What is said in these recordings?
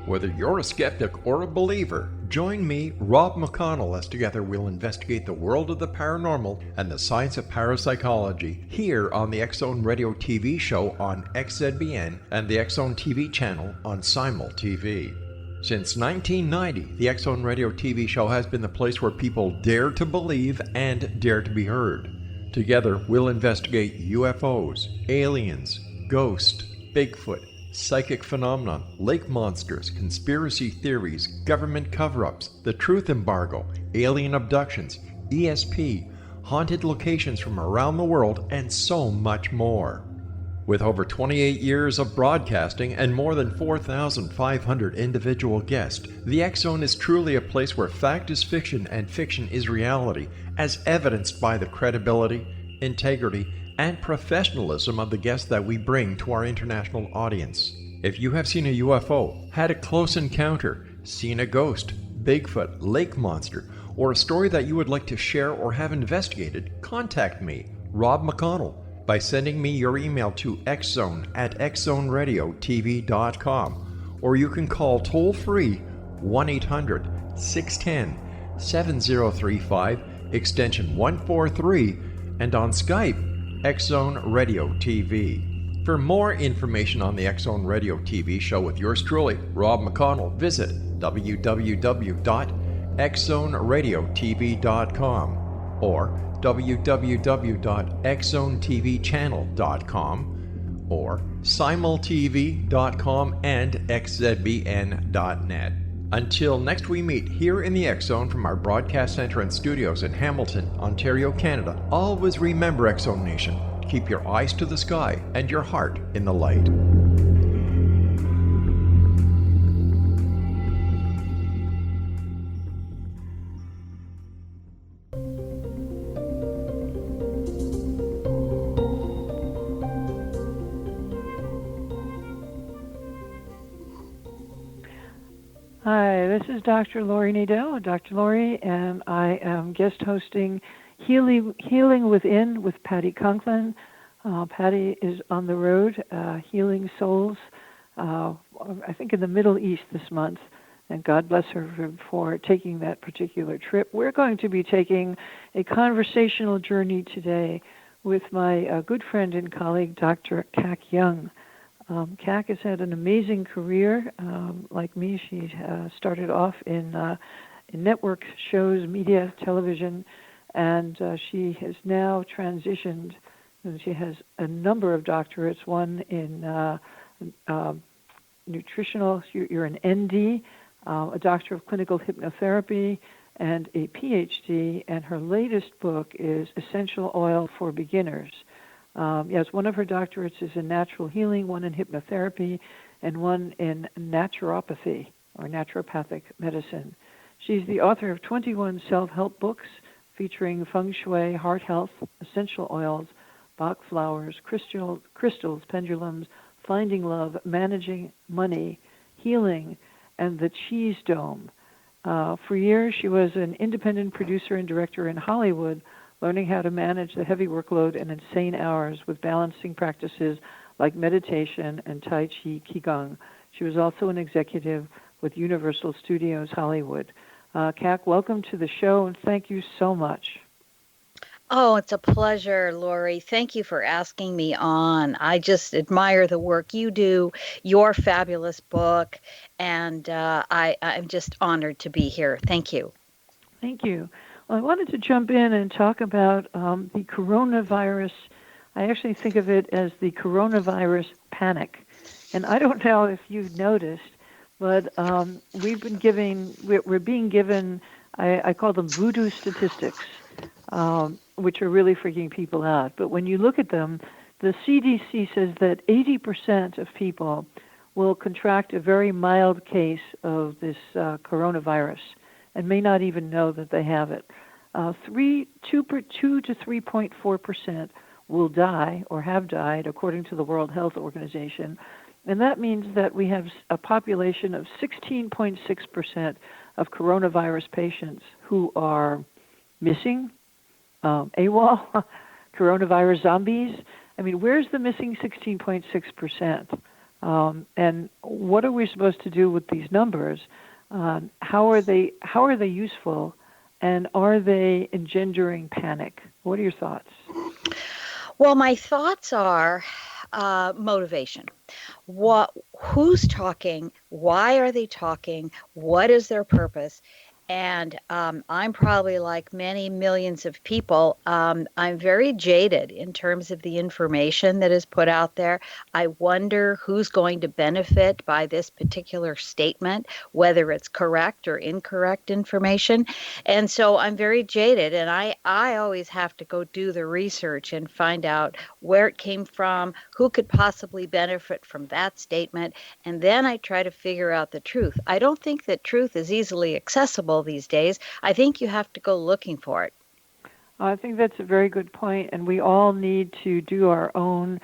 Whether you're a skeptic or a believer, join me, Rob McConnell, as together we'll investigate the world of the paranormal and the science of parapsychology here on the X-Zone Radio TV show on XZBN and the X-Zone TV channel on Simul TV. Since 1990, the X-Zone Radio TV show has been the place where people dare to believe and dare to be heard. Together, we'll investigate UFOs, aliens, ghosts, Bigfoot, psychic phenomenon, lake monsters, conspiracy theories, government cover-ups, the truth embargo, alien abductions, ESP, haunted locations from around the world, and so much more. With over 28 years of broadcasting and more than 4,500 individual guests, the X-Zone is truly a place where fact is fiction and fiction is reality, as evidenced by the credibility, integrity, and professionalism of the guests that we bring to our international audience. If you have seen a UFO, had a close encounter, seen a ghost, Bigfoot, lake monster, or a story that you would like to share or have investigated, contact me, Rob McConnell, by sending me your email to xzone@xzoneradiotv.com, or you can call toll-free 1-800-610-7035, extension 143, and on Skype, X-Zone Radio TV. For more information on the X-Zone Radio TV show with yours truly, Rob McConnell, visit www.xzoneradiotv.com or www.xzonetvchannel.com or simultv.com and xzbn.net. Until next we meet here in the X-Zone from our broadcast center and studios in Hamilton, Ontario, Canada, always remember, X-Zone Nation, keep your eyes to the sky and your heart in the light. Hi, this is Dr. Lori Nadell, Dr. Lori, and I am guest hosting Healing Within with Patty Conklin. Patty is on the road, healing souls, I think in the Middle East this month, and God bless her for taking that particular trip. We're going to be taking a conversational journey today with my good friend and colleague, Dr. Kac Young. Kac has had an amazing career. Like me, she started off in network shows, media, television, and she has now transitioned. And she has a number of doctorates, one in nutritional, you're an ND, a doctor of clinical hypnotherapy, and a PhD, and her latest book is Essential Oil for Beginners. Yes, one of her doctorates is in natural healing, one in hypnotherapy, and one in naturopathy, or naturopathic medicine. She's the author of 21 self-help books featuring Feng Shui, heart health, essential oils, Bach Flowers, crystals, pendulums, finding love, managing money, healing, and the cheese dome. For years, she was an independent producer and director in Hollywood, learning how to manage the heavy workload and insane hours with balancing practices like meditation and Tai Chi Qigong. She was also an executive with Universal Studios Hollywood. Kac, welcome to the show, and thank you so much. Oh, it's a pleasure, Lori. Thank you for asking me on. I just admire the work you do, your fabulous book, and I'm just honored to be here. Thank you. Thank you. Well, I wanted to jump in and talk about the coronavirus. I actually think of it as the coronavirus panic. And I don't know if you've noticed, but we're being given, I call them voodoo statistics, which are really freaking people out. But when you look at them, the CDC says that 80% of people will contract a very mild case of this coronavirus and may not even know that they have it. 2 to 3.4% will die or have died, according to the World Health Organization. And that means that we have a population of 16.6% of coronavirus patients who are missing, AWOL, coronavirus zombies. I mean, where's the missing 16.6%? And what are we supposed to do with these numbers? How are they useful, and are they engendering panic? What are your thoughts? Well, my thoughts are motivation. Who's talking? Why are they talking? What is their purpose? And I'm probably like many millions of people. I'm very jaded in terms of the information that is put out there. I wonder who's going to benefit by this particular statement, whether it's correct or incorrect information. And so I'm very jaded, and I always have to go do the research and find out where it came from, who could possibly benefit from that statement, and then I try to figure out the truth. I don't think that truth is easily accessible these days. I think you have to go looking for it. I think that's a very good point, and we all need to do our own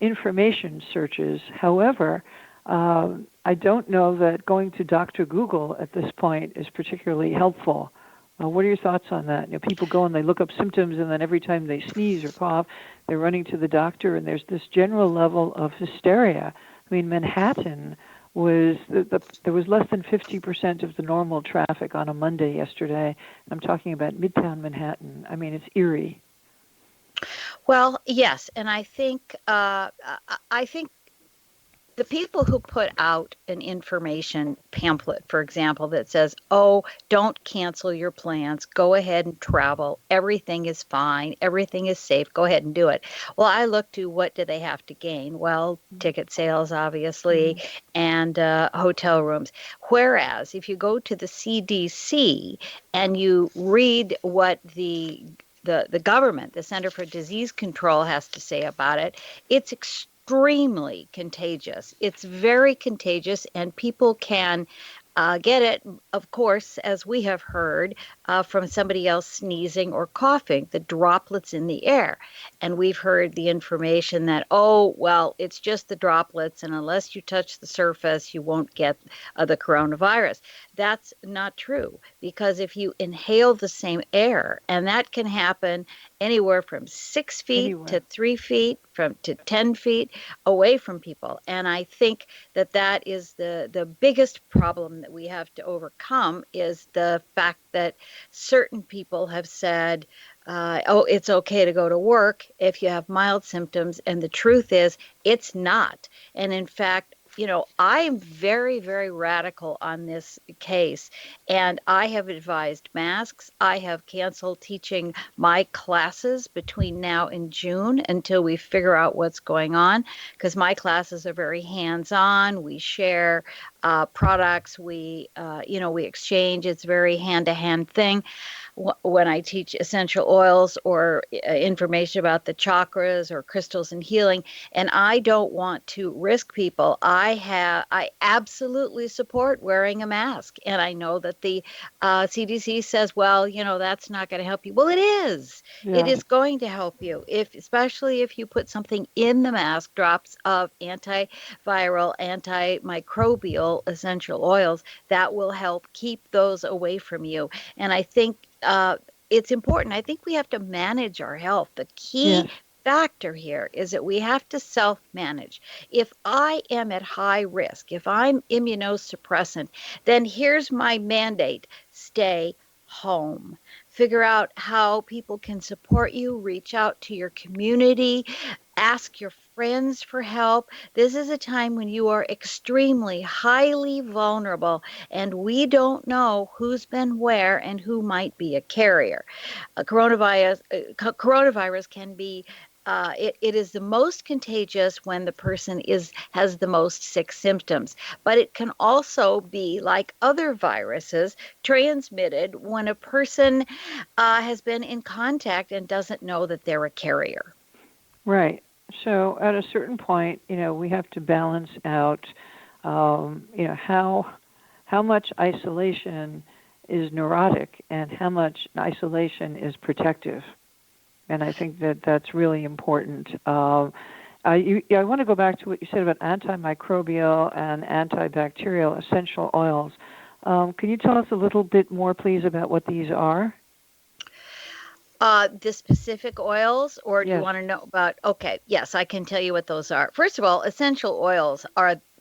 information searches. However, I don't know that going to Dr. Google at this point is particularly helpful. What are your thoughts on that? People go and they look up symptoms, and then every time they sneeze or cough, they're running to the doctor, and there's this general level of hysteria. I mean, Manhattan was there was less than 50% of the normal traffic on a Monday yesterday. I'm talking about Midtown Manhattan. I mean, it's eerie. Well, yes, and I think the people who put out an information pamphlet, for example, that says, oh, don't cancel your plans, go ahead and travel, everything is fine, everything is safe, go ahead and do it. Well, I look to what do they have to gain? Well, ticket sales, obviously, and hotel rooms. Whereas if you go to the CDC and you read what the government, the Center for Disease Control, has to say about it, it's extremely contagious. It's very contagious, and people can get it, of course, as we have heard, from somebody else sneezing or coughing, the droplets in the air. And we've heard the information that, oh, well, it's just the droplets, and unless you touch the surface, you won't get the coronavirus. That's not true, because if you inhale the same air, and that can happen anywhere from 6 feet to 3 feet, to 10 feet away from people. And I think that is the biggest problem that we have to overcome, is the fact that certain people have said, oh, it's okay to go to work if you have mild symptoms. And the truth is, it's not. And in fact, I'm very, very radical on this case, and I have advised masks. I have canceled teaching my classes between now and June until we figure out what's going on, because my classes are very hands-on. We share products. We exchange. It's a very hand-to-hand thing. When I teach essential oils or information about the chakras or crystals and healing, and I don't want to risk people. I absolutely support wearing a mask, and I know that the CDC says, well, that's not going to help you. Well, it is. Yeah. It is going to help you, especially if you put something in the mask, drops of antiviral, antimicrobial essential oils that will help keep those away from you. And I think it's important. I think we have to manage our health. The key factor here is that we have to self-manage. If I am at high risk, if I'm immunosuppressant, then here's my mandate: stay home. Figure out how people can support you, reach out to your community, ask your friends for help. This is a time when you are extremely, highly vulnerable, and we don't know who's been where and who might be a carrier. Coronavirus can be it is the most contagious when the person has the most sick symptoms, but it can also be, like other viruses, transmitted when a person has been in contact and doesn't know that they're a carrier. Right. So at a certain point, we have to balance out, how much isolation is neurotic and how much isolation is protective. And I think that's really important. I want to go back to what you said about antimicrobial and antibacterial essential oils. Can you tell us a little bit more, please, about what these are? The specific oils, or do you Yes. want to know about? Okay, yes, I can tell you what those are. First of all, essential oils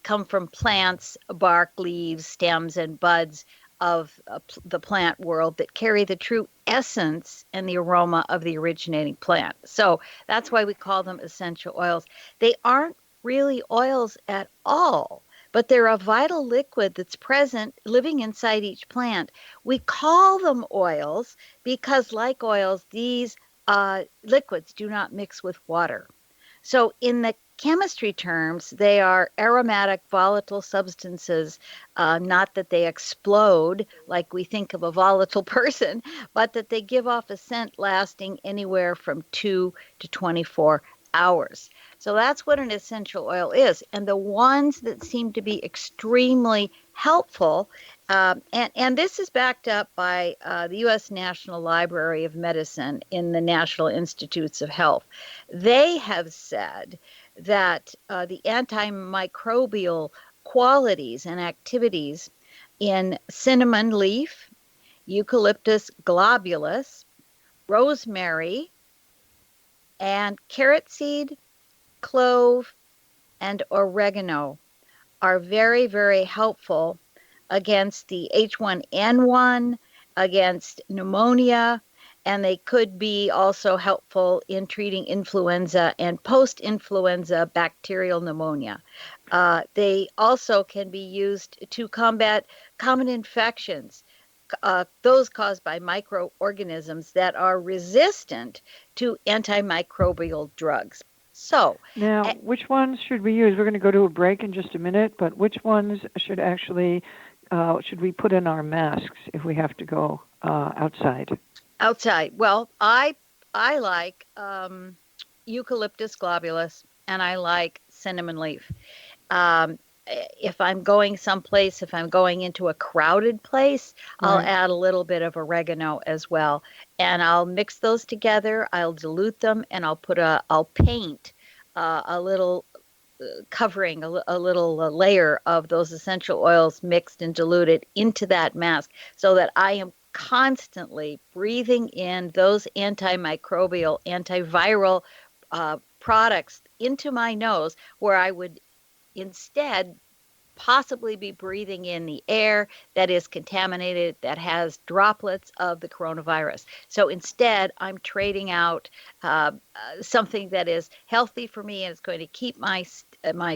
come from plants, bark, leaves, stems, and buds of the plant world that carry the true essence and the aroma of the originating plant. So that's why we call them essential oils. They aren't really oils at all, but they're a vital liquid that's present, living inside each plant. We call them oils because, like oils, these liquids do not mix with water. So, in the chemistry terms, they are aromatic, volatile substances, not that they explode like we think of a volatile person, but that they give off a scent lasting anywhere from 2 to 24 hours. So that's what an essential oil is. And the ones that seem to be extremely helpful, and this is backed up by the U.S. National Library of Medicine in the National Institutes of Health. They have said that the antimicrobial qualities and activities in cinnamon leaf, eucalyptus globulus, rosemary, and carrot seed, clove, and oregano are very, very helpful against the H1N1, against pneumonia, and they could be also helpful in treating influenza and post-influenza bacterial pneumonia. They also can be used to combat common infections, those caused by microorganisms that are resistant to antimicrobial drugs. So, Now, which ones should we use? We're going to go to a break in just a minute, but which ones should we put in our masks if we have to go outside? outside, well, I like eucalyptus globulus, and I like cinnamon leaf. Um, if I'm going someplace, if I'm going into a crowded place, I'll Right. add a little bit of oregano as well, and I'll mix those together. I'll dilute them, and I'll paint a little covering, a little layer of those essential oils mixed and diluted into that mask, so that I am constantly breathing in those antimicrobial, antiviral products into my nose, where I would instead possibly be breathing in the air that is contaminated, that has droplets of the coronavirus. So instead, I'm trading out something that is healthy for me and is going to keep my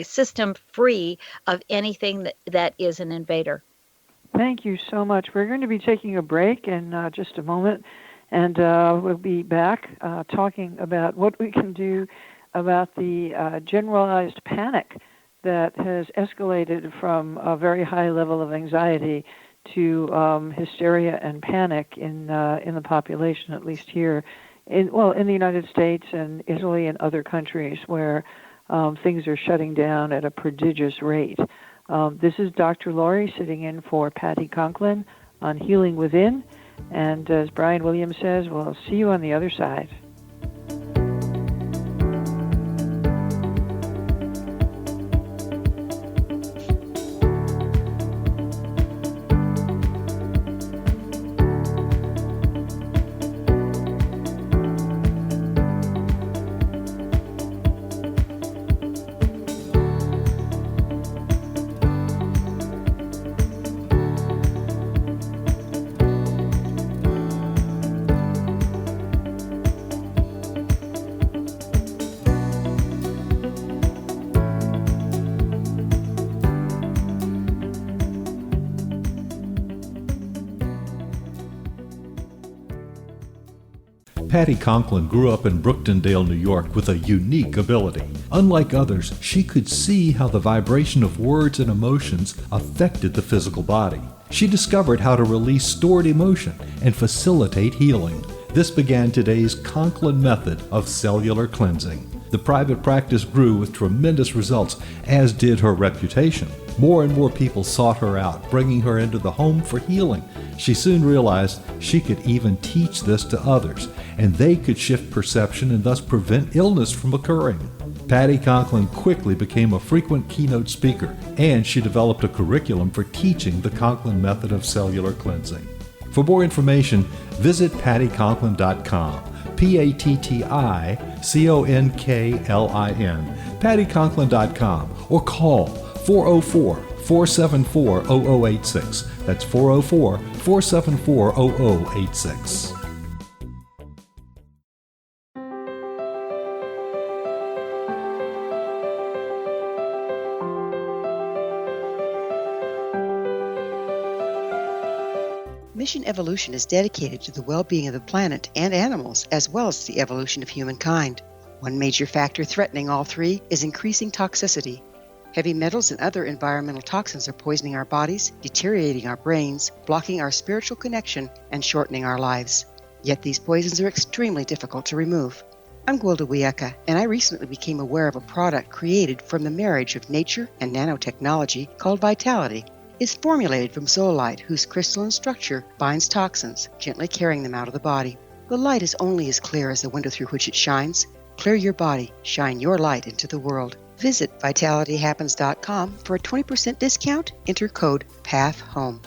system free of anything that is an invader. Thank you so much. We're going to be taking a break in just a moment, and we'll be back talking about what we can do about the generalized panic that has escalated from a very high level of anxiety to hysteria and panic in the population, at least here, in the United States and Italy and other countries where things are shutting down at a prodigious rate. This is Dr. Laurie sitting in for Patty Conklin on Healing Within, and as Brian Williams says, we'll see you on the other side. Patty Conklin grew up in Brooktondale, New York with a unique ability. Unlike others, she could see how the vibration of words and emotions affected the physical body. She discovered how to release stored emotion and facilitate healing. This began today's Conklin method of cellular cleansing. The private practice grew with tremendous results, as did her reputation. More and more people sought her out, bringing her into the home for healing. She soon realized she could even teach this to others, and they could shift perception and thus prevent illness from occurring. Patty Conklin quickly became a frequent keynote speaker, and she developed a curriculum for teaching the Conklin method of cellular cleansing. For more information, visit pattyconklin.com. PattiConklin, PattiConklin.com, or call 404-474-0086. That's 404-474-0086. Mission Evolution is dedicated to the well-being of the planet and animals, as well as the evolution of humankind. One major factor threatening all three is increasing toxicity. Heavy metals and other environmental toxins are poisoning our bodies, deteriorating our brains, blocking our spiritual connection, and shortening our lives. Yet these poisons are extremely difficult to remove. I'm Gwilda Wiyaka, and I recently became aware of a product created from the marriage of nature and nanotechnology called Vitality. It's formulated from zoolite, whose crystalline structure binds toxins, gently carrying them out of the body. The light is only as clear as the window through which it shines. Clear your body, shine your light into the world. Visit vitalityhappens.com for a 20% discount. Enter code PATHHOME.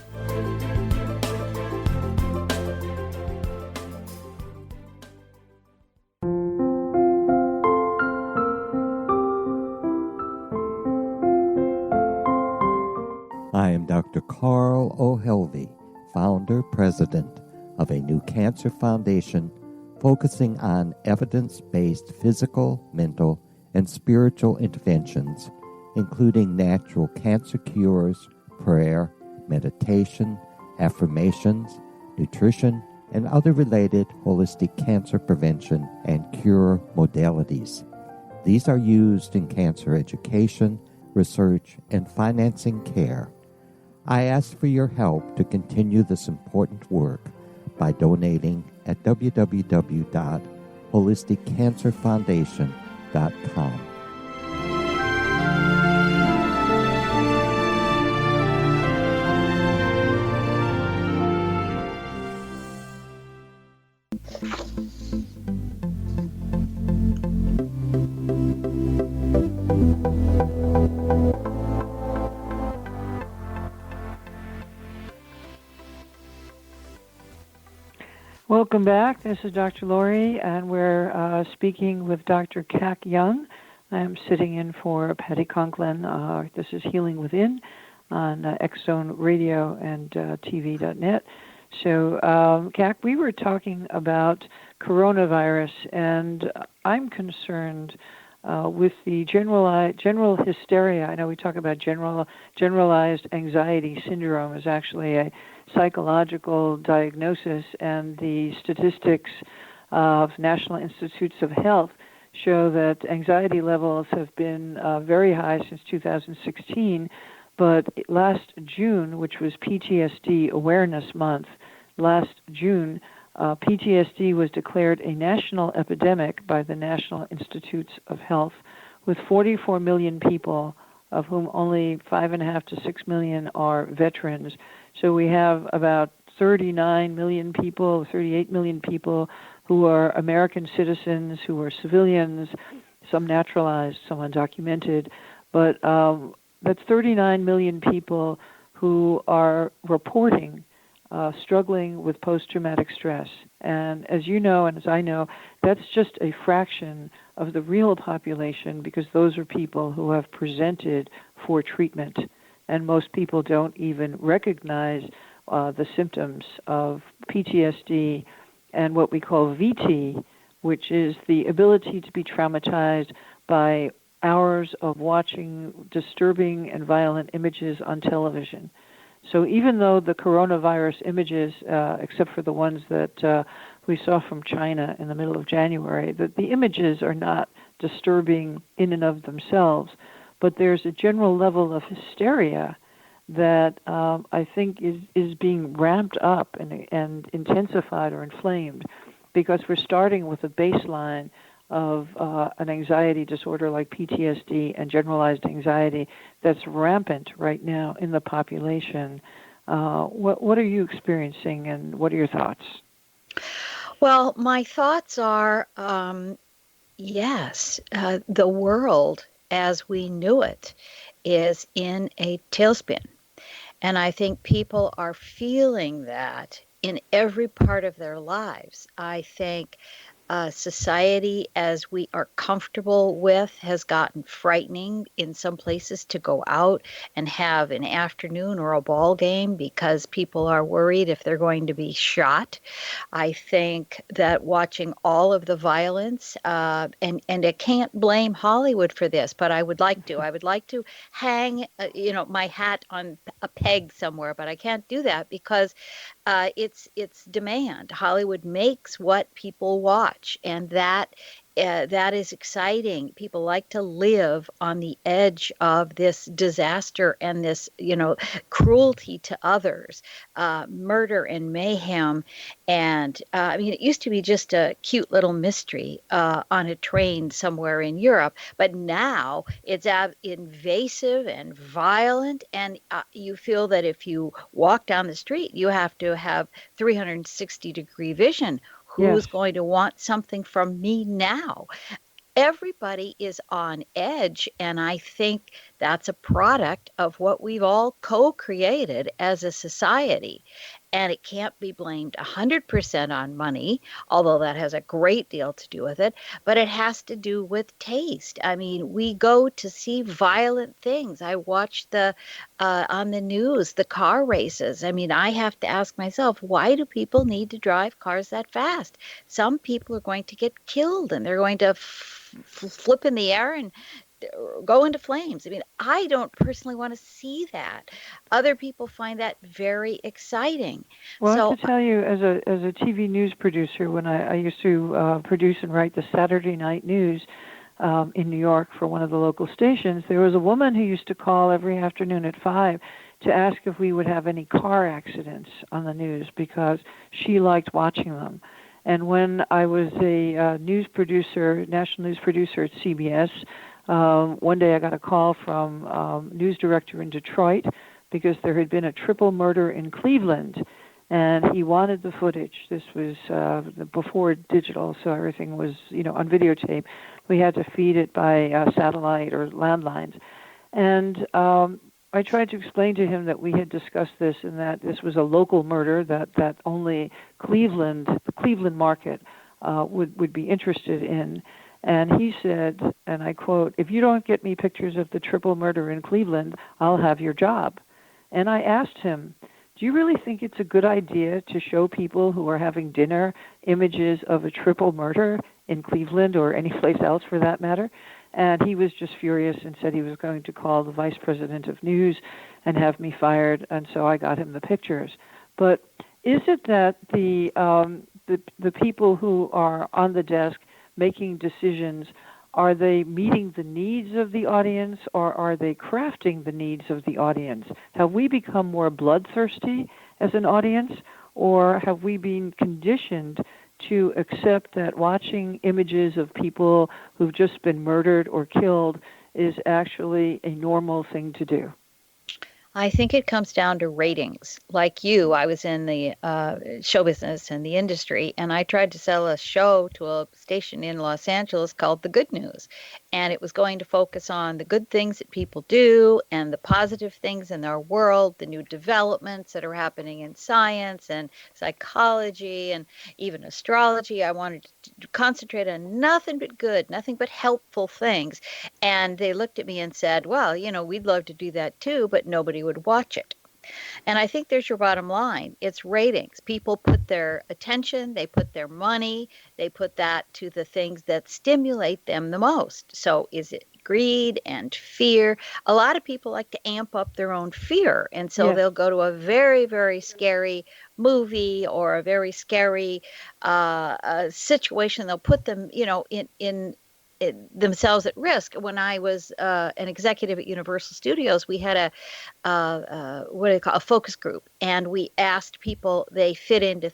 I am Dr. Carl O'Helvey, founder, president of a new cancer foundation focusing on evidence-based physical, mental, and spiritual interventions, including natural cancer cures, prayer, meditation, affirmations, nutrition, and other related holistic cancer prevention and cure modalities. These are used in cancer education, research, and financing care. I ask for your help to continue this important work by donating at www.holisticcancerfoundation.com. Welcome back. This is Dr. Lori, and we're speaking with Dr. Kac Young. I'm sitting in for Patti Conklin. This is Healing Within on X-Zone Radio and TV.net. So, Kac, we were talking about coronavirus, and I'm concerned with the general hysteria. I know we talk about generalized anxiety syndrome is actually a psychological diagnosis, and the statistics of National Institutes of Health show that anxiety levels have been very high since 2016, but last June, which was PTSD Awareness Month, last June, PTSD was declared a national epidemic by the National Institutes of Health, with 44 million people, of whom only 5.5 to 6 million are veterans. So we have about 39 million people, 38 million people who are American citizens, who are civilians, some naturalized, some undocumented. But that's 39 million people who are reporting struggling with post-traumatic stress. And as you know, and as I know, that's just a fraction of the real population, because those are people who have presented for treatment. And most people don't even recognize the symptoms of PTSD and what we call VT, which is the ability to be traumatized by hours of watching disturbing and violent images on television. So even though the coronavirus images, except for the ones that we saw from China in the middle of January, that the images are not disturbing in and of themselves, but there's a general level of hysteria that I think is being ramped up and intensified or inflamed, because we're starting with a baseline of an anxiety disorder like PTSD and generalized anxiety that's rampant right now in the population. What are you experiencing, and what are your thoughts? Well, my thoughts are, yes, the world as we knew it is in a tailspin. And I think people are feeling that in every part of their lives. I think society, as we are comfortable with, has gotten frightening in some places to go out and have an afternoon or a ball game because people are worried if they're going to be shot. I think that watching all of the violence, and I can't blame Hollywood for this, but I would like to. I would like to hang, my hat on a peg somewhere, but I can't do that because it's demand. Hollywood makes what people watch, and that is exciting. People like to live on the edge of this disaster and this, cruelty to others, murder and mayhem. And I mean, it used to be just a cute little mystery on a train somewhere in Europe, but now it's invasive and violent. And you feel that if you walk down the street, you have to have 360-degree vision. Yes. Who's going to want something from me now? Everybody is on edge, and I think that's a product of what we've all co-created as a society. And it can't be blamed 100% on money, although that has a great deal to do with it, but it has to do with taste. I mean, we go to see violent things. I watch on the news, the car races. I mean, I have to ask myself, why do people need to drive cars that fast? Some people are going to get killed, and they're going to flip in the air and go into flames. I mean, I don't personally want to see that. Other people find that very exciting. Well, I So, have to tell you, as a TV news producer, when I used to produce and write the Saturday night news in New York for one of the local stations, there was a woman who used to call every afternoon at 5 to ask if we would have any car accidents on the news because she liked watching them. And when I was a national news producer at CBS, one day I got a call from news director in Detroit because there had been a triple murder in Cleveland, and he wanted the footage. This was before digital, so everything was, on videotape. We had to feed it by satellite or landlines. And I tried to explain to him that we had discussed this and that this was a local murder, that only the Cleveland market would be interested in. And he said, and I quote, "If you don't get me pictures of the triple murder in Cleveland, I'll have your job." And I asked him, "Do you really think it's a good idea to show people who are having dinner images of a triple murder in Cleveland or any place else for that matter?" And he was just furious and said he was going to call the vice president of news and have me fired. And so I got him the pictures. But is it that the people who are on the desk making decisions, are they meeting the needs of the audience, or are they crafting the needs of the audience? Have we become more bloodthirsty as an audience, or have we been conditioned to accept that watching images of people who've just been murdered or killed is actually a normal thing to do? I think it comes down to ratings. Like you, I was in the show business and the industry, and I tried to sell a show to a station in Los Angeles called The Good News. And it was going to focus on the good things that people do and the positive things in our world, the new developments that are happening in science and psychology and even astrology. I wanted to concentrate on nothing but good, nothing but helpful things. And they looked at me and said, well, we'd love to do that too, but nobody would watch it. And I think there's your bottom line. It's ratings. People put their attention, they put their money, they put that to the things that stimulate them the most. So is it greed and fear? A lot of people like to amp up their own fear. And so Yes. they'll go to a very, very scary movie or a very scary situation. They'll put them, in themselves at risk. When I was an executive at Universal Studios, we had a focus group, and we asked people, they fit into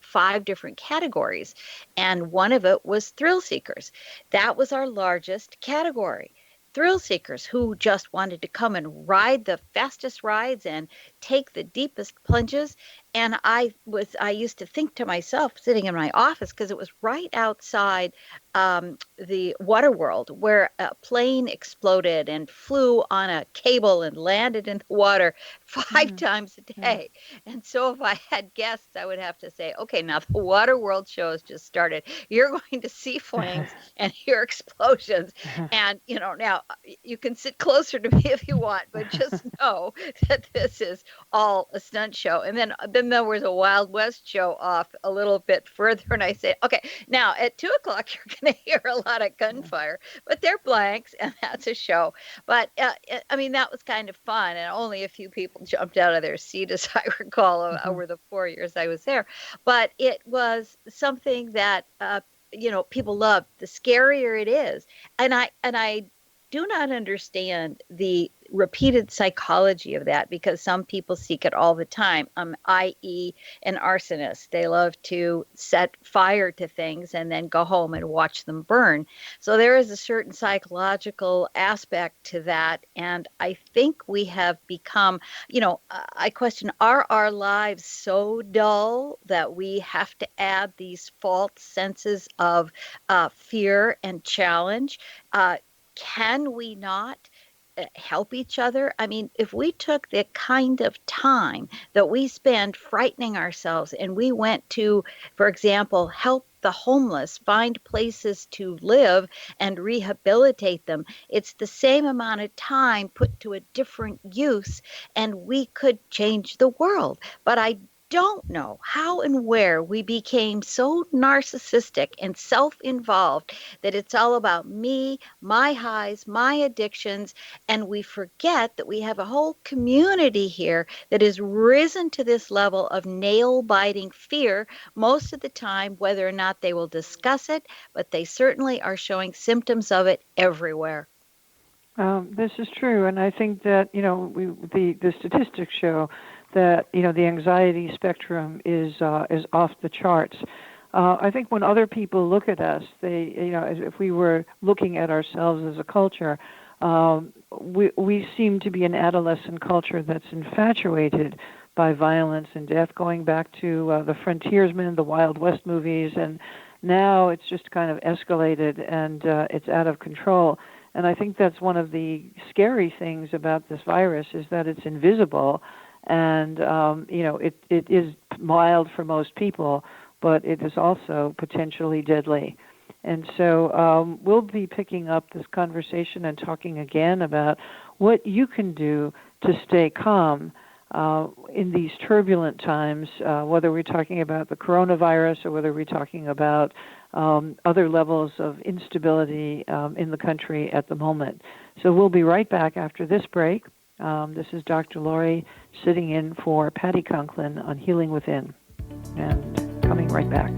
5 different categories, and one of it was thrill seekers. That was our largest category. Thrill seekers who just wanted to come and ride the fastest rides and take the deepest plunges. And I used to think to myself, sitting in my office, because it was right outside the water world, where a plane exploded and flew on a cable and landed in the water 5 times a day. And so if I had guests, I would have to say, okay, now the water world show has just started. You're going to see flames and hear explosions. And, now you can sit closer to me if you want, but just know that this is all a stunt show. And then there was a Wild West show off a little bit further. And I say, okay, now at 2:00, you're going to hear a lot of gunfire, but they're blanks, and that's a show. But that was kind of fun, and only a few people jumped out of their seat, as I recall, over the 4 years I was there. But it was something that people loved. The scarier it is, and I do not understand the repeated psychology of that, because some people seek it all the time, i.e. an arsonist. They love to set fire to things and then go home and watch them burn. So there is a certain psychological aspect to that. And I think we have become, I question, are our lives so dull that we have to add these false senses of fear and challenge? Can we not help each other? I mean, if we took the kind of time that we spend frightening ourselves and we went to, for example, help the homeless find places to live and rehabilitate them, it's the same amount of time put to a different use, and we could change the world. But I don't know how and where we became so narcissistic and self-involved that it's all about me, my highs, my addictions, and we forget that we have a whole community here that has risen to this level of nail-biting fear most of the time, whether or not they will discuss it, but they certainly are showing symptoms of it everywhere. This is true, and I think that the statistics show that the anxiety spectrum is off the charts. I think when other people look at us, they if we were looking at ourselves as a culture, we seem to be an adolescent culture that's infatuated by violence and death, going back to the frontiersmen, the Wild West movies, and now it's just kind of escalated and it's out of control. And I think that's one of the scary things about this virus, is that it's invisible, and it is mild for most people, but it is also potentially deadly. And so we'll be picking up this conversation and talking again about what you can do to stay calm in these turbulent times, whether we're talking about the coronavirus or whether we're talking about other levels of instability in the country at the moment. So we'll be right back after this break. This is Dr. Laurie sitting in for Patty Conklin on Healing Within, and coming right back.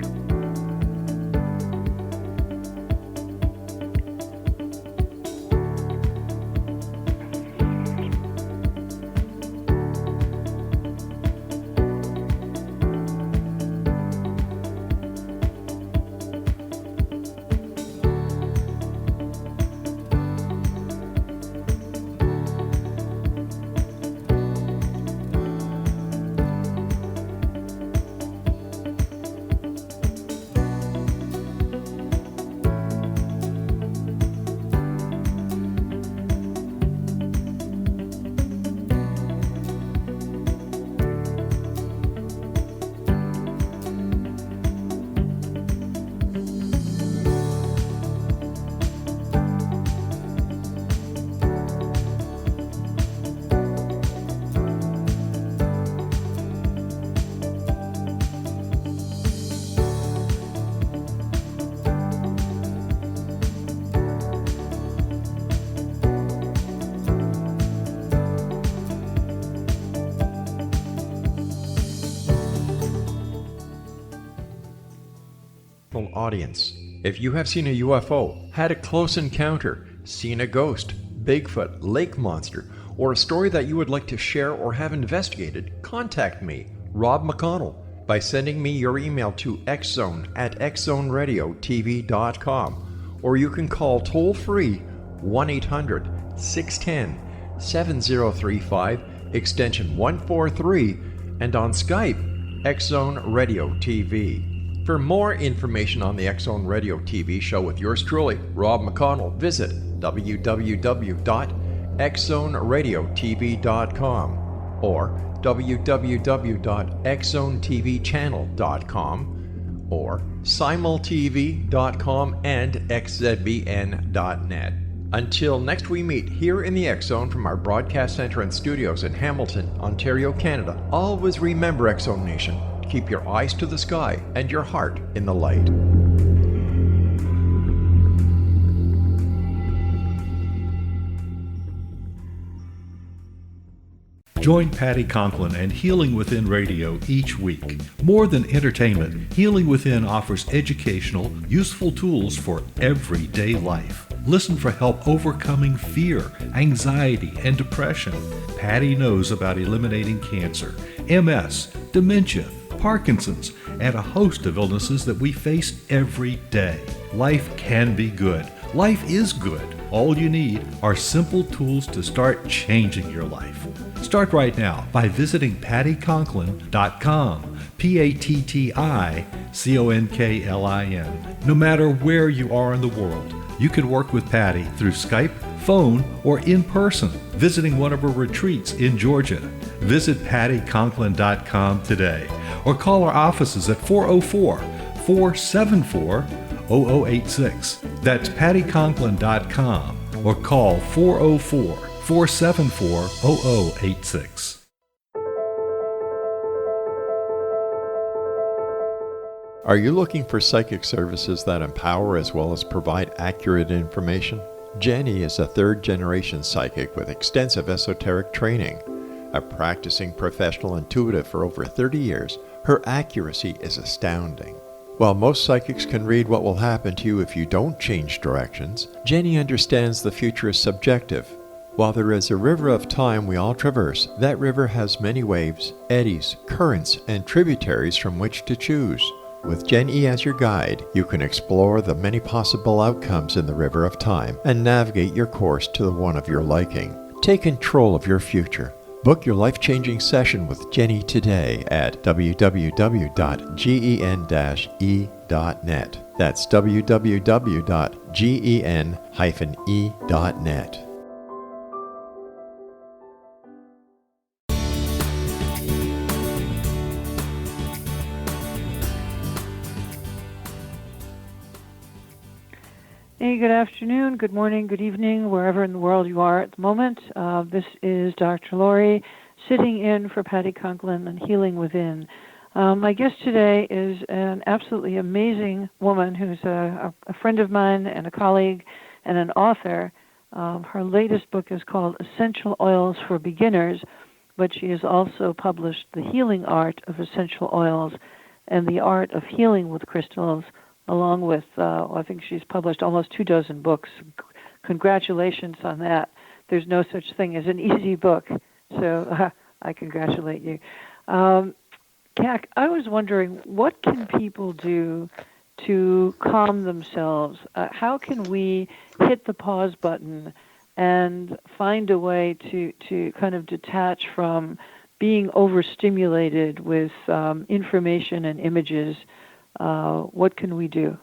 Audience, if you have seen a UFO, had a close encounter, seen a ghost, Bigfoot, lake monster, or a story that you would like to share or have investigated, contact me, Rob McConnell, by sending me your email to xzone@xzoneradiotv.com, or you can call toll-free 1-800-610-7035, extension 143, and on Skype, X Zone Radio TV. For more information on the X Zone Radio TV show with yours truly, Rob McConnell, visit www.xzoneradiotv.com or www.xzonetvchannel.com or simultv.com and xzbn.net. Until next we meet here in the X Zone from our broadcast center and studios in Hamilton, Ontario, Canada, always remember, X Zone Nation, keep your eyes to the sky and your heart in the light. Join Patty Conklin and Healing Within Radio each week. More than entertainment, Healing Within offers educational, useful tools for everyday life. Listen for help overcoming fear, anxiety, and depression. Patty knows about eliminating cancer, MS, dementia, Parkinson's, and a host of illnesses that we face every day. Life can be good. Life is good. All you need are simple tools to start changing your life. Start right now by visiting pattyconklin.com, PATTICONKLIN. No matter where you are in the world, you can work with Patty through Skype, phone, or in person, visiting one of her retreats in Georgia. Visit pattyconklin.com today or call our offices at 404-474-0086. That's pattyconklin.com or call 404-474-0086. Are you looking for psychic services that empower as well as provide accurate information? Jenny is a third-generation psychic with extensive esoteric training. A practicing professional intuitive for over 30 years, her accuracy is astounding. While most psychics can read what will happen to you if you don't change directions, Jenny understands the future is subjective. While there is a river of time we all traverse, that river has many waves, eddies, currents, and tributaries from which to choose. With Jen E as your guide, you can explore the many possible outcomes in the river of time and navigate your course to the one of your liking. Take control of your future. Book your life-changing session with Jenny today at www.gen-e.net. That's www.gen-e.net. Hey, good afternoon, good morning, good evening, wherever in the world you are at the moment. This is Dr. Lori sitting in for Patty Conklin and Healing Within. My guest today is an absolutely amazing woman who's a friend of mine and a colleague and an author. Her latest book is called Essential Oils for Beginners, but she has also published The Healing Art of Essential Oils and The Art of Healing with Crystals, along with, I think she's published almost 24 books. Congratulations on that. There's no such thing as an easy book, so I congratulate you. Kac, I was wondering, what can people do to calm themselves? How can we hit the pause button and find a way to kind of detach from being overstimulated with information and images? What can we do?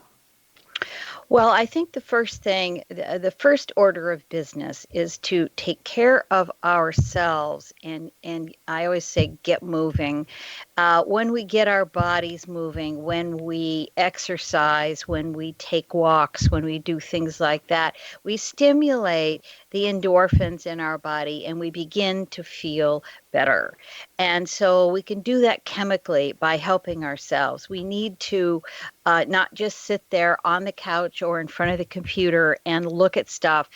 Well, I think the first thing, the first order of business is to take care of ourselves. And I always say, get moving. When we get our bodies moving, when we exercise, when we take walks, when we do things like that, we stimulate the endorphins in our body and we begin to feel better. And so we can do that chemically by helping ourselves. We need to not just sit there on the couch or in front of the computer and look at stuff.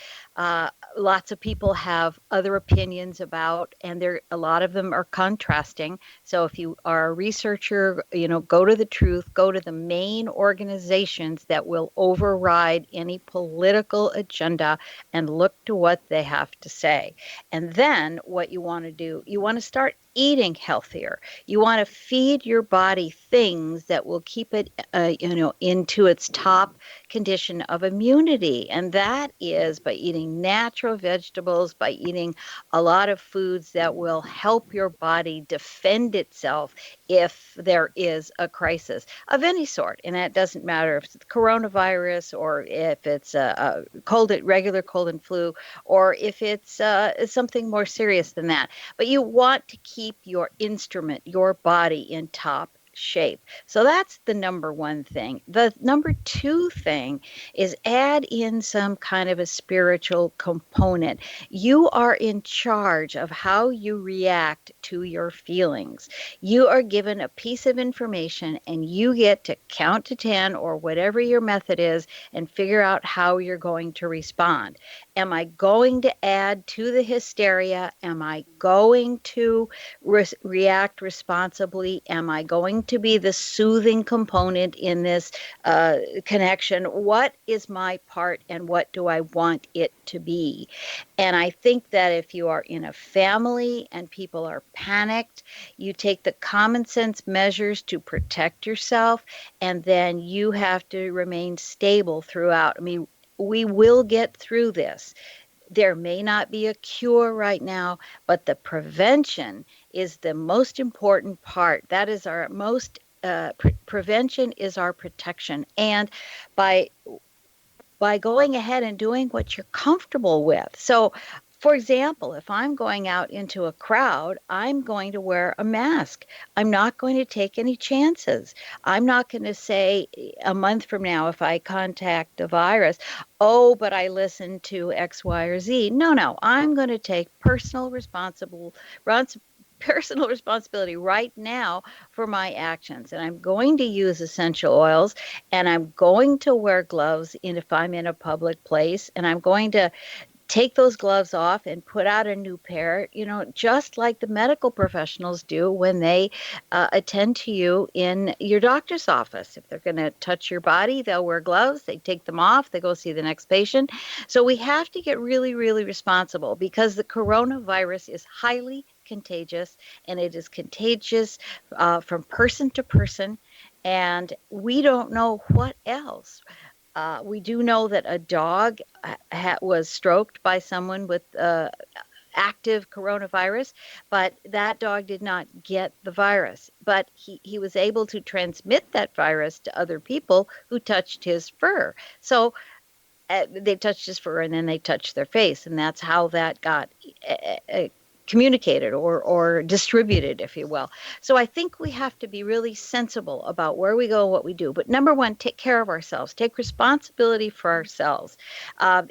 Lots of people have other opinions about, and a lot of them are contrasting. So if you are a researcher, go to the truth, go to the main organizations that will override any political agenda and look to what they have to say. And then what you want to do, you want to start eating healthier. You want to feed your body things that will keep it, into its top condition of immunity. And that is by eating natural vegetables, by eating a lot of foods that will help your body defend itself if there is a crisis of any sort. And that doesn't matter if it's coronavirus or if it's a regular cold and flu, or if it's something more serious than that. But you want to keep your instrument, your body, in top shape. So that's the number one thing. The number two thing is add in some kind of a spiritual component. You are in charge of how you react to your feelings. You are given a piece of information and you get to count to 10 or whatever your method is and figure out how you're going to respond. Am I going to add to the hysteria? Am I going to react responsibly? Am I going to be the soothing component in this connection? What is my part and what do I want it to be? And I think that if you are in a family and people are panicked, you take the common sense measures to protect yourself, and then you have to remain stable throughout. I mean, we will get through this. There may not be a cure right now, but the prevention is the most important part. That is our most, prevention is our protection. And by going ahead and doing what you're comfortable with. So, for example, if I'm going out into a crowd, I'm going to wear a mask. I'm not going to take any chances. I'm not going to say a month from now, if I contact the virus, oh, but I listened to X, Y, or Z. No, I'm going to take personal responsibility right now for my actions. And I'm going to use essential oils, and I'm going to wear gloves if I'm in a public place, and I'm going to take those gloves off and put out a new pair, just like the medical professionals do when they attend to you in your doctor's office. If they're going to touch your body, they'll wear gloves, they take them off, they go see the next patient. So we have to get really, really responsible, because the coronavirus is highly contagious, and it is contagious from person to person, and we don't know what else. We do know that a dog was stroked by someone with active coronavirus, but that dog did not get the virus. But he was able to transmit that virus to other people who touched his fur. So they touched his fur and then they touched their face, and that's how that got communicated or distributed, if you will. So I think we have to be really sensible about where we go and what we do. But number one, take care of ourselves. Take responsibility for ourselves.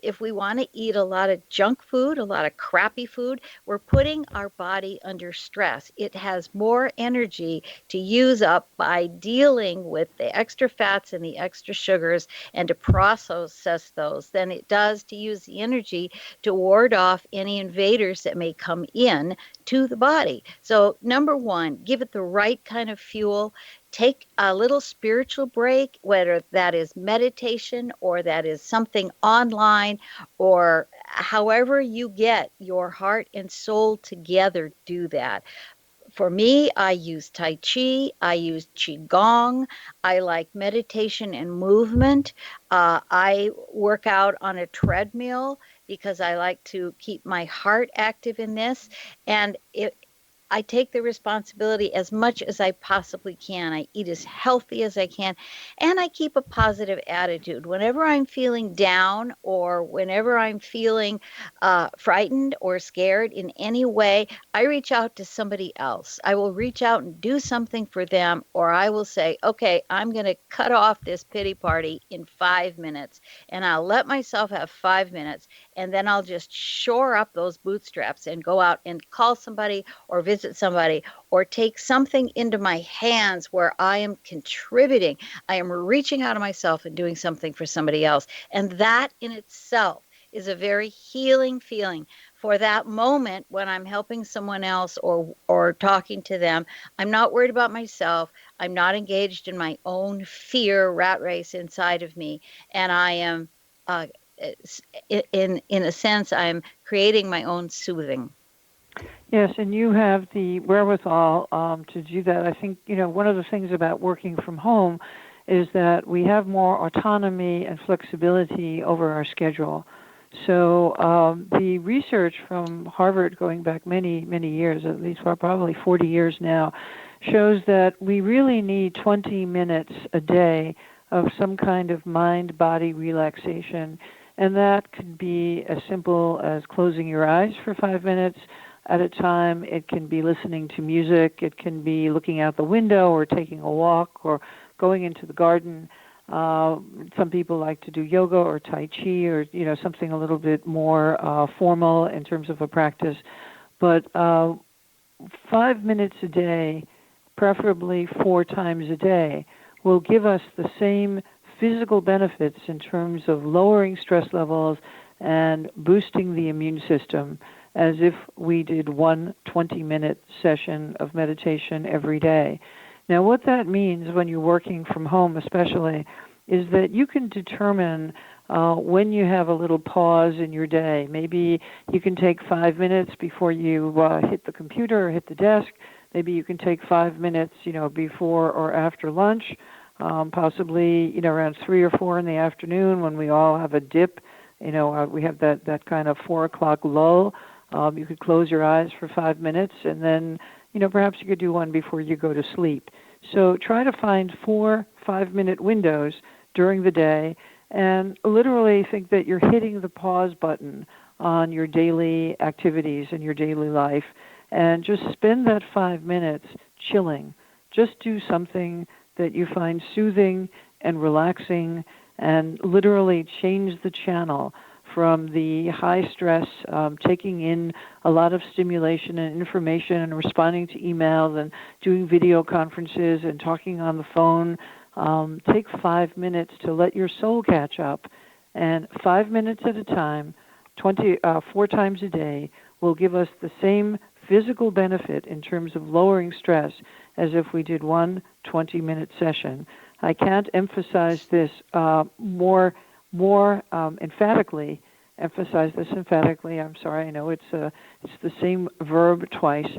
If we want to eat a lot of junk food, a lot of crappy food, we're putting our body under stress. It has more energy to use up by dealing with the extra fats and the extra sugars and to process those than it does to use the energy to ward off any invaders that may come in to the body. So number one, give it the right kind of fuel. Take a little spiritual break, whether that is meditation or that is something online, or however you get your heart and soul together, do that. For me, I use Tai Chi, I use Qigong, I like meditation and movement. I work out on a treadmill because I like to keep my heart active in this. And I take the responsibility as much as I possibly can. I eat as healthy as I can, and I keep a positive attitude. Whenever I'm feeling down or whenever I'm feeling frightened or scared in any way, I reach out to somebody else. I will reach out and do something for them, or I will say, okay, I'm going to cut off this pity party in 5 minutes, and I'll let myself have 5 minutes, and then I'll just shore up those bootstraps and go out and call somebody or visit somebody or take something into my hands where I am contributing. I am reaching out of myself and doing something for somebody else. And that in itself is a very healing feeling. For that moment when I'm helping someone else or talking to them, I'm not worried about myself. I'm not engaged in my own fear rat race inside of me. And I am, in a sense, I'm creating my own soothing. Yes, and you have the wherewithal to do that. I think, one of the things about working from home is that we have more autonomy and flexibility over our schedule. So the research from Harvard going back many, many years, at least probably 40 years now, shows that we really need 20 minutes a day of some kind of mind-body relaxation. And that could be as simple as closing your eyes for 5 minutes at a time. It can be listening to music. It can be looking out the window or taking a walk or going into the garden. Some people like to do yoga or Tai Chi or, something a little bit more formal in terms of a practice. But 5 minutes a day, preferably 4 times a day, will give us the same physical benefits in terms of lowering stress levels and boosting the immune system as if we did one 20-minute session of meditation every day. Now, what that means when you're working from home especially is that you can determine when you have a little pause in your day. Maybe you can take 5 minutes before you hit the computer or hit the desk. Maybe you can take 5 minutes, before or after lunch, possibly, around 3 or 4 in the afternoon when we all have a dip. We have that kind of 4 o'clock lull. You could close your eyes for 5 minutes, and then, perhaps you could do one before you go to sleep. So try to find 4 5-minute windows during the day and literally think that you're hitting the pause button on your daily activities and your daily life, and just spend that 5 minutes chilling. Just do something that you find soothing and relaxing, and literally change the channel from the high stress, taking in a lot of stimulation and information and responding to emails and doing video conferences and talking on the phone. Take 5 minutes to let your soul catch up, and 5 minutes at a time, 4 times a day, will give us the same physical benefit in terms of lowering stress as if we did one 20-minute session. I can't emphasize this more emphatically. I'm sorry. I know it's the same verb twice,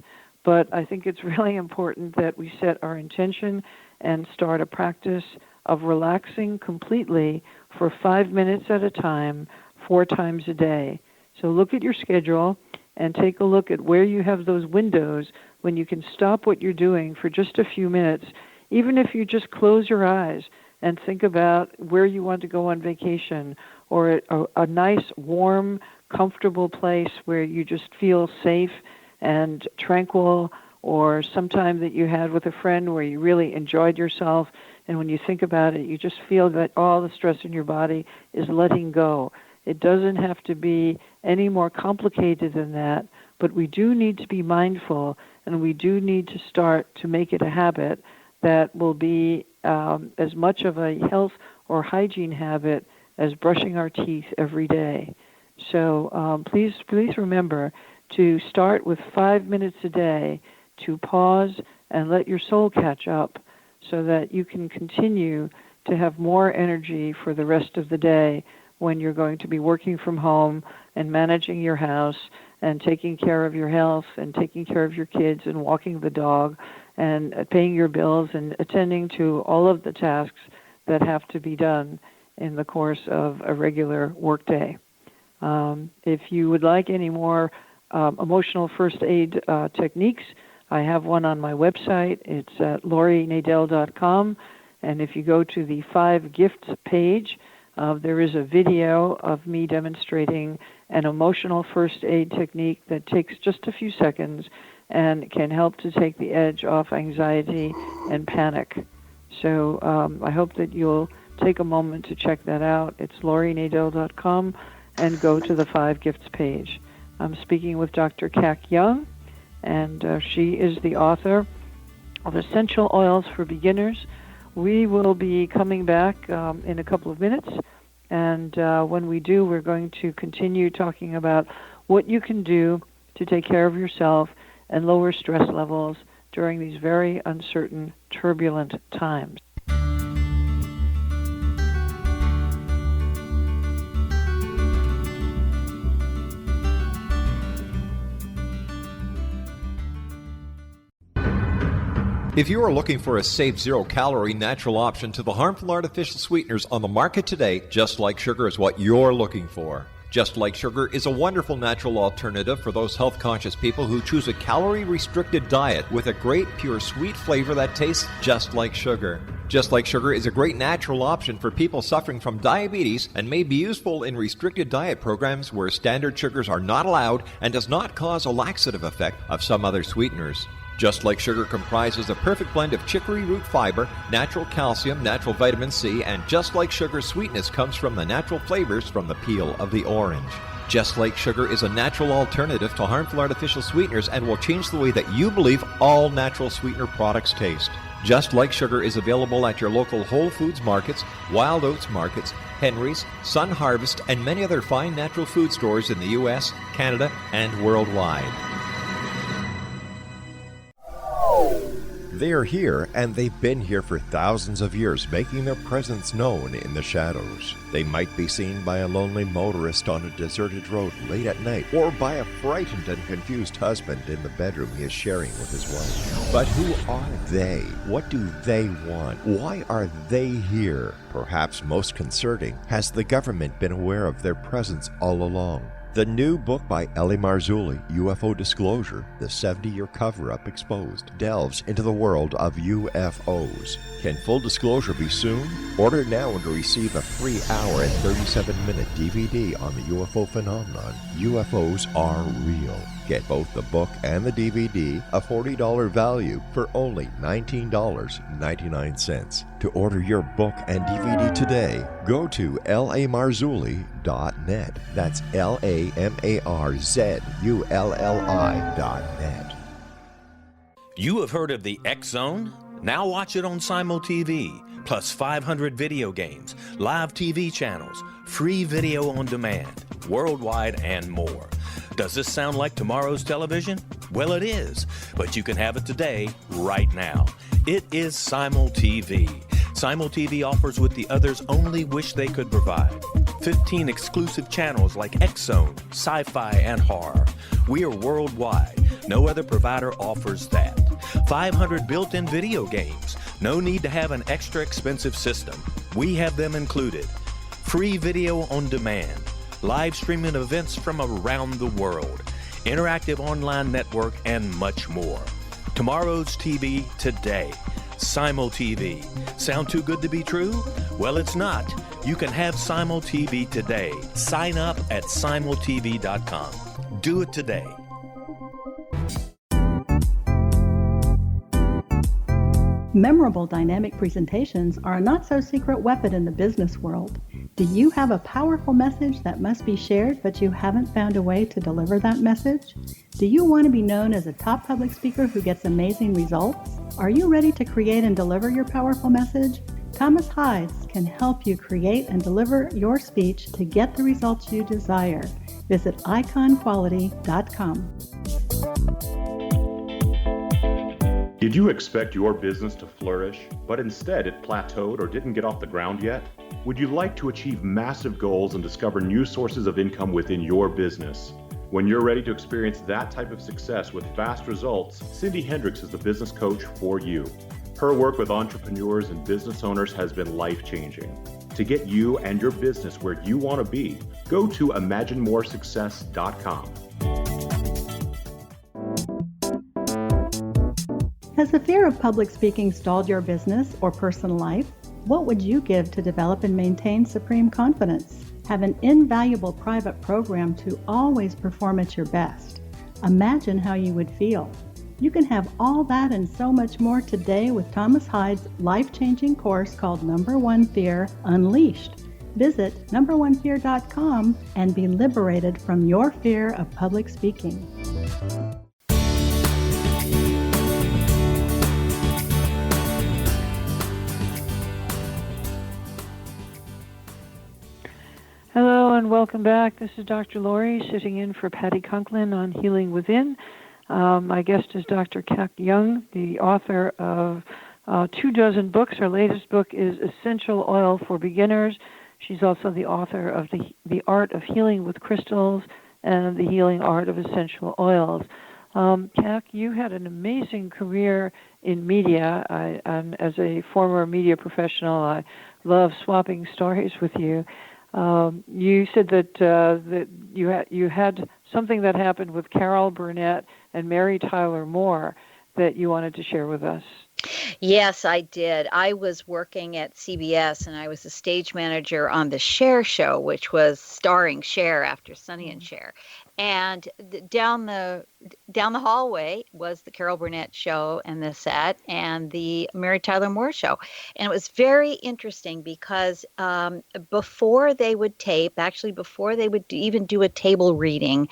but I think it's really important that we set our intention and start a practice of relaxing completely for 5 minutes at a time, 4 times a day. So look at your schedule and take a look at where you have those windows when you can stop what you're doing for just a few minutes, even if you just close your eyes and think about where you want to go on vacation, or a nice, warm, comfortable place where you just feel safe and tranquil, or some time that you had with a friend where you really enjoyed yourself, and when you think about it, you just feel that all the stress in your body is letting go. It doesn't have to be any more complicated than that, but we do need to be mindful, and we do need to start to make it a habit that will be as much of a health or hygiene habit as brushing our teeth every day. So please remember to start with 5 minutes a day to pause and let your soul catch up so that you can continue to have more energy for the rest of the day when you're going to be working from home and managing your house and taking care of your health and taking care of your kids and walking the dog and paying your bills and attending to all of the tasks that have to be done in the course of a regular workday. If you would like any more emotional first aid techniques, I have one on my website. It's at laurinadel.com. And if you go to the 5 Gifts page, there is a video of me demonstrating an emotional first aid technique that takes just a few seconds and can help to take the edge off anxiety and panic. So I hope that you'll take a moment to check that out. It's laurinadel.com, and go to the 5 Gifts page. I'm speaking with Dr. Kac Young, and she is the author of Essential Oils for Beginners. We will be coming back in a couple of minutes, and when we do, we're going to continue talking about what you can do to take care of yourself and lower stress levels during these very uncertain, turbulent times. If you are looking for a safe, zero-calorie natural option to the harmful artificial sweeteners on the market today, Just Like Sugar is what you're looking for. Just Like Sugar is a wonderful natural alternative for those health-conscious people who choose a calorie-restricted diet with a great, pure, sweet flavor that tastes just like sugar. Just Like Sugar is a great natural option for people suffering from diabetes and may be useful in restricted diet programs where standard sugars are not allowed and does not cause a laxative effect of some other sweeteners. Just Like Sugar comprises a perfect blend of chicory root fiber, natural calcium, natural vitamin C, and Just Like Sugar's sweetness comes from the natural flavors from the peel of the orange. Just Like Sugar is a natural alternative to harmful artificial sweeteners and will change the way that you believe all natural sweetener products taste. Just Like Sugar is available at your local Whole Foods markets, Wild Oats markets, Henry's, Sun Harvest, and many other fine natural food stores in the U.S., Canada, and worldwide. They are here, and they've been here for thousands of years, making their presence known in the shadows. They might be seen by a lonely motorist on a deserted road late at night, or by a frightened and confused husband in the bedroom he is sharing with his wife. But who are they? What do they want? Why are they here? Perhaps most concerning, has the government been aware of their presence all along? The new book by Ellie Marzulli, UFO Disclosure, the 70-year cover-up exposed, delves into the world of UFOs. Can full disclosure be soon? Order now and receive a free hour and 37-minute DVD on the UFO phenomenon. UFOs are real. Get both the book and the DVD, a $40 value, for only $19.99. To order your book and DVD today, go to lamarzulli.net. That's LAMARZULLI.net. You have heard of the X Zone? Now watch it on Simul TV, plus 500 video games, live TV channels, free video on demand, worldwide, and more. Does this sound like tomorrow's television? Well, it is, but you can have it today, right now. It is Simul TV. Simul TV offers what the others only wish they could provide. 15 exclusive channels like X-Zone, Sci-Fi, and Horror. We are worldwide. No other provider offers that. 500 built-in video games. No need to have an extra expensive system. We have them included. Free video on demand. Live streaming events from around the world, interactive online network, and much more. Tomorrow's TV today. Simul TV. Sound too good to be true? Well, it's not. You can have Simul TV today. Sign up at simultv.com. Do it today. Memorable dynamic presentations are a not-so-secret weapon in the business world. Do you have a powerful message that must be shared, but you haven't found a way to deliver that message? Do you want to be known as a top public speaker who gets amazing results? Are you ready to create and deliver your powerful message? Thomas Hides can help you create and deliver your speech to get the results you desire. Visit iconquality.com. Did you expect your business to flourish, but instead it plateaued or didn't get off the ground yet? Would you like to achieve massive goals and discover new sources of income within your business? When you're ready to experience that type of success with fast results, Cindy Hendricks is the business coach for you. Her work with entrepreneurs and business owners has been life-changing. To get you and your business where you want to be, go to imaginemoresuccess.com. Has the fear of public speaking stalled your business or personal life? What would you give to develop and maintain supreme confidence? Have an invaluable private program to always perform at your best. Imagine how you would feel. You can have all that and so much more today with Thomas Hides' life-changing course called Number One Fear Unleashed. Visit numberonefear.com and be liberated from your fear of public speaking. Hello and welcome back. This is Dr. Lori sitting in for Patty Conklin on Healing Within. My guest is Dr. Kac Young, the author of 24 books. Her latest book is Essential Oil for Beginners. She's also the author of The Art of Healing with Crystals and The Healing Art of Essential Oils. Kac, you had an amazing career in media. As a former media professional, I love swapping stories with you. You said that you had something that happened with Carol Burnett and Mary Tyler Moore that you wanted to share with us. Yes, I did. I was working at CBS, and I was the stage manager on the Cher show, which was starring Cher after Sonny and Cher. And down the hallway was the Carol Burnett show and the set, and the Mary Tyler Moore show. And it was very interesting because before they would tape, actually before they would even do a table reading,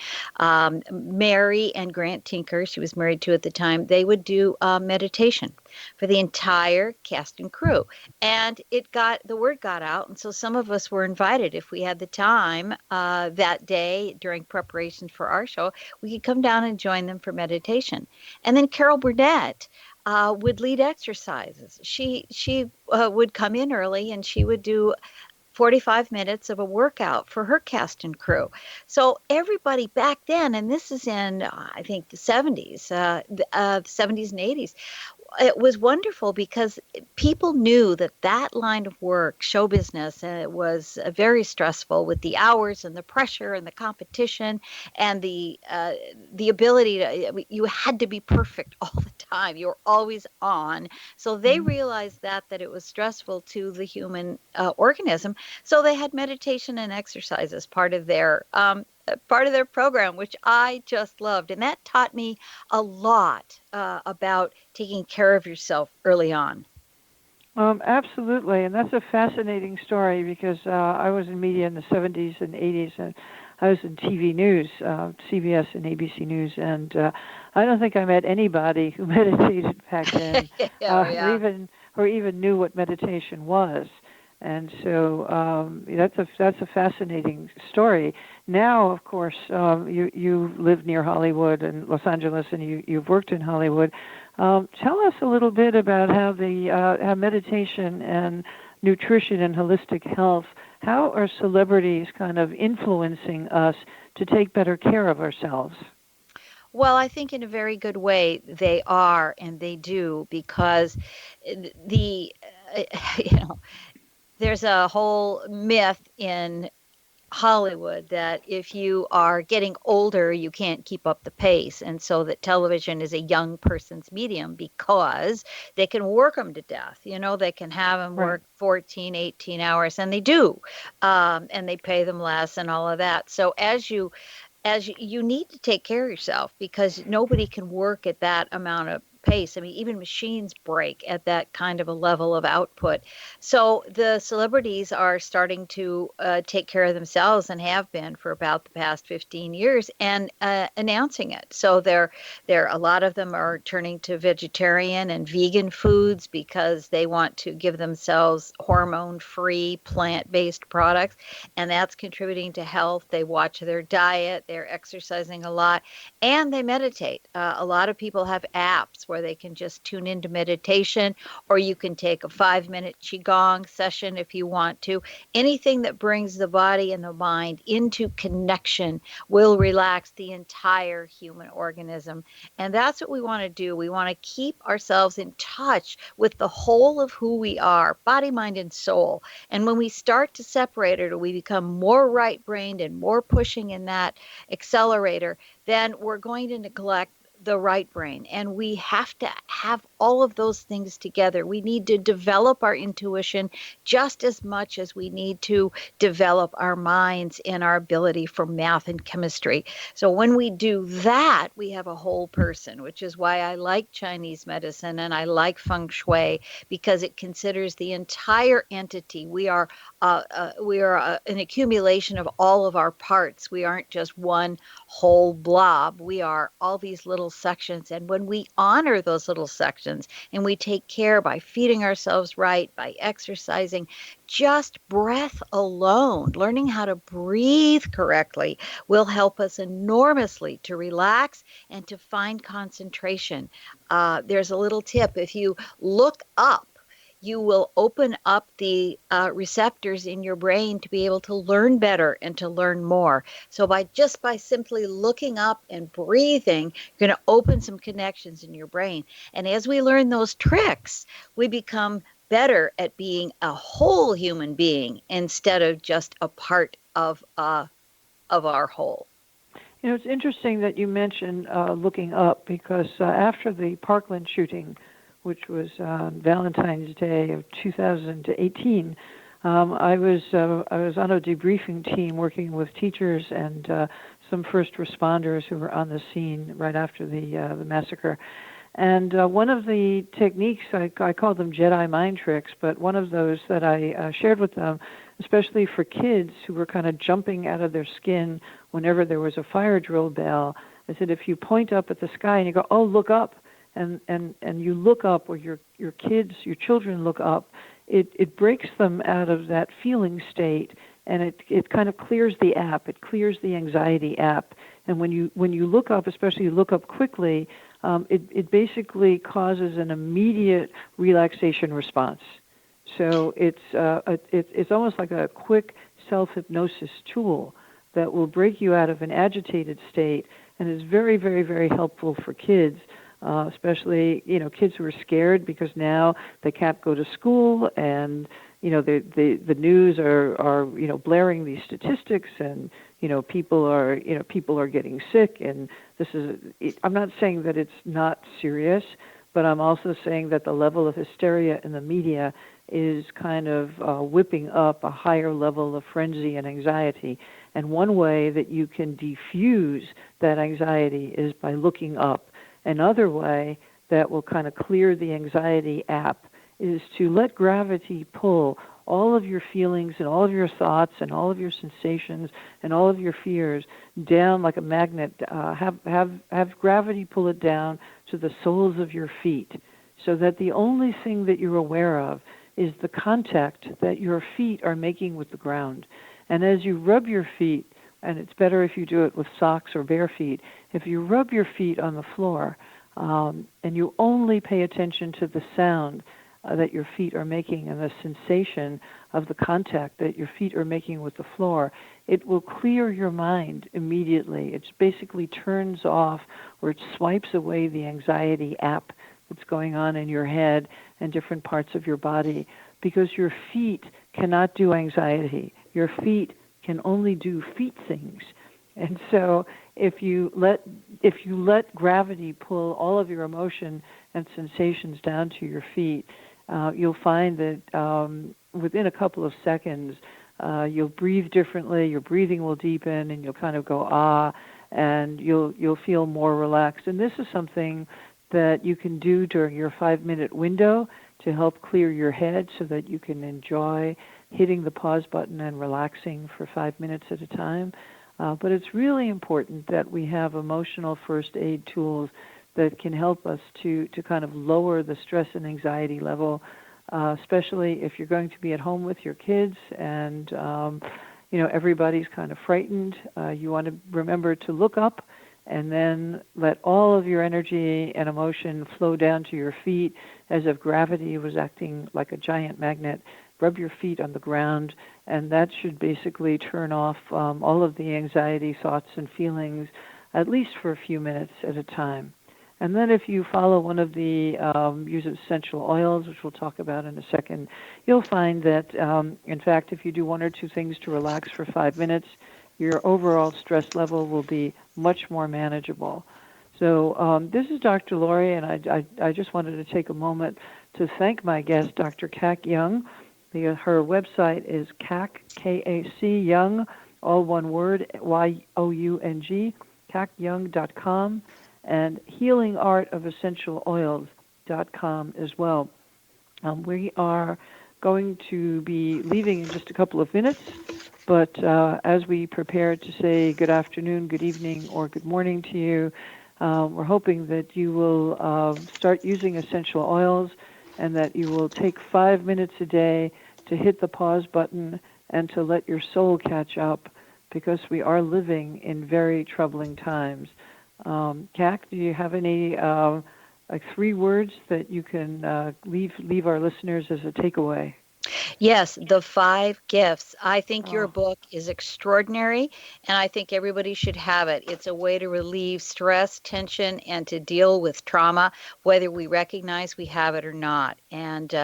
Mary and Grant Tinker, she was married to at the time, they would do meditation for the entire cast and crew. And the word got out. And so some of us were invited, if we had the time that day during preparation for our show, we could come down and join them for meditation. And then Carol Burnett would lead exercises. She would come in early, and she would do 45 minutes of a workout for her cast and crew. So everybody back then, and this is in, I think, the 70s, the 70s and 80s, it was wonderful because people knew that line of work, show business, was very stressful with the hours and the pressure and the competition and the ability to, you had to be perfect all the time. You were always on. So they realized that it was stressful to the human organism. So they had meditation and exercise as part of their program, which I just loved. And that taught me a lot about taking care of yourself early on. Absolutely, and that's a fascinating story because I was in media in the 70s and 80s, and I was in TV news, CBS and ABC News, and I don't think I met anybody who meditated back then, or even knew what meditation was. And so that's a fascinating story. Now, of course, you live near Hollywood and Los Angeles, and you've worked in Hollywood. Tell us a little bit about how how meditation and nutrition and holistic health, how are celebrities kind of influencing us to take better care of ourselves? Well, I think in a very good way they are, and they do, because there's a whole myth in Hollywood that if you are getting older, you can't keep up the pace. And so that television is a young person's medium because they can work them to death. They can have them work 14, 18 hours, and they do. And they pay them less and all of that. So as you need to take care of yourself, because nobody can work at that amount of pace. I mean, even machines break at that kind of a level of output. So the celebrities are starting to take care of themselves, and have been for about the past 15 years, and announcing it. So a lot of them are turning to vegetarian and vegan foods because they want to give themselves hormone-free, plant-based products, and that's contributing to health. They watch their diet, they're exercising a lot, and they meditate. A lot of people have apps where they can just tune into meditation, or you can take a 5-minute Qigong session if you want to. Anything that brings the body and the mind into connection will relax the entire human organism. And that's what we want to do. We want to keep ourselves in touch with the whole of who we are, body, mind, and soul. And when we start to separate it, or we become more right-brained and more pushing in that accelerator, then we're going to neglect the right brain. And we have to have all of those things together. We need to develop our intuition just as much as we need to develop our minds and our ability for math and chemistry. So when we do that, we have a whole person, which is why I like Chinese medicine and I like Feng Shui, because it considers the entire entity. We are an accumulation of all of our parts. We aren't just one whole blob. We are all these little sections. And when we honor those little sections and we take care by feeding ourselves right, by exercising, just breath alone, learning how to breathe correctly will help us enormously to relax and to find concentration. There's a little tip. If you look up, you will open up the receptors in your brain to be able to learn better and to learn more. So by simply looking up and breathing, you're going to open some connections in your brain. And as we learn those tricks, we become better at being a whole human being instead of just a part of our whole. You know, it's interesting that you mentioned looking up, because after the Parkland shooting, which was Valentine's Day of 2018, I was on a debriefing team working with teachers and some first responders who were on the scene right after the massacre. And one of the techniques, I call them Jedi mind tricks, but one of those that I shared with them, especially for kids who were kind of jumping out of their skin whenever there was a fire drill bell, I said, if you point up at the sky and you go, oh, look up, and you look up, or your children look up, it breaks them out of that feeling state, and it kind of clears the app. It clears the anxiety app. And when you look up, especially you look up quickly, it basically causes an immediate relaxation response. So it's almost like a quick self-hypnosis tool that will break you out of an agitated state, and is very, very, very helpful for kids, especially kids who are scared because now they can't go to school, and the news are blaring these statistics, and people are getting sick, and I'm not saying that it's not serious, but I'm also saying that the level of hysteria in the media is kind of whipping up a higher level of frenzy and anxiety. And one way that you can diffuse that anxiety is by looking up. Another way that will kind of clear the anxiety app is to let gravity pull all of your feelings and all of your thoughts and all of your sensations and all of your fears down like a magnet. Have gravity pull it down to the soles of your feet, so that the only thing that you're aware of is the contact that your feet are making with the ground. And as you rub your feet, and it's better if you do it with socks or bare feet, if you rub your feet on the floor and you only pay attention to the sound that your feet are making and the sensation of the contact that your feet are making with the floor, it will clear your mind immediately. It basically turns off, or it swipes away the anxiety app that's going on in your head and different parts of your body, because your feet cannot do anxiety. Your feet can only do feet things. And so if you let gravity pull all of your emotion and sensations down to your feet, you'll find that within a couple of seconds, you'll breathe differently, your breathing will deepen, and you'll kind of go, ah, and you'll feel more relaxed. And this is something that you can do during your 5-minute window to help clear your head, so that you can enjoy hitting the pause button and relaxing for 5 minutes at a time. But it's really important that we have emotional first aid tools that can help us to kind of lower the stress and anxiety level, especially if you're going to be at home with your kids and everybody's kind of frightened. You want to remember to look up and then let all of your energy and emotion flow down to your feet as if gravity was acting like a giant magnet. Rub your feet on the ground, and that should basically turn off all of the anxiety thoughts and feelings, at least for a few minutes at a time. And then if you follow one of the use of essential oils, which we'll talk about in a second, you'll find that, in fact, if you do one or two things to relax for 5 minutes, your overall stress level will be much more manageable. So this is Dr. Laurie, and I just wanted to take a moment to thank my guest, Dr. Kac Young. Her website is Kac, K-A-C, Young, all one word, Y-O-U-N-G, kacyoung.com, and healingartofessentialoils.com as well. We are going to be leaving in just a couple of minutes, but as we prepare to say good afternoon, good evening, or good morning to you, we're hoping that you will start using essential oils, and that you will take 5 minutes a day to hit the pause button and to let your soul catch up, because we are living in very troubling times. Kac, do you have any like 3 words that you can leave our listeners as a takeaway. Yes, the 5 gifts. I think your book is extraordinary, and I think everybody should have it. It's a way to relieve stress, tension, and to deal with trauma, whether we recognize we have it or not. And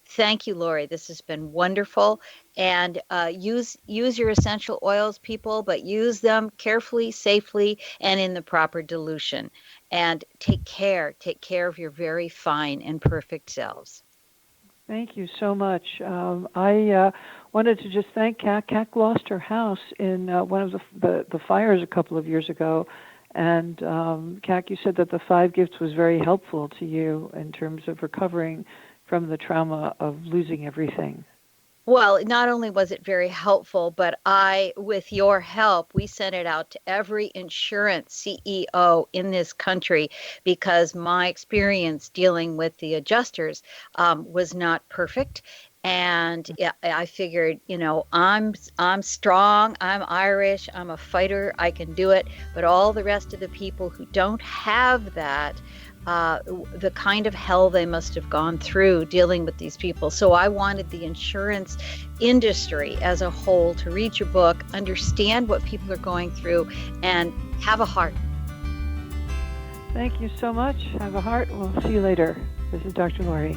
thank you, Lori. This has been wonderful. And use your essential oils, people, but use them carefully, safely, and in the proper dilution. And take care of your very fine and perfect selves. Thank you so much. I wanted to just thank Kac. Kac lost her house in one of the fires a couple of years ago. And Kac, you said that the 5 gifts was very helpful to you in terms of recovering from the trauma of losing everything. Well, not only was it very helpful, but with your help, we sent it out to every insurance CEO in this country because my experience dealing with the adjusters was not perfect. And I figured, I'm strong, I'm Irish, I'm a fighter, I can do it. But all the rest of the people who don't have that, the kind of hell they must have gone through dealing with these people. So I wanted the insurance industry as a whole to read your book, understand what people are going through, and have a heart. Thank you so much. Have a heart. We'll see you later. This is Dr. Lori.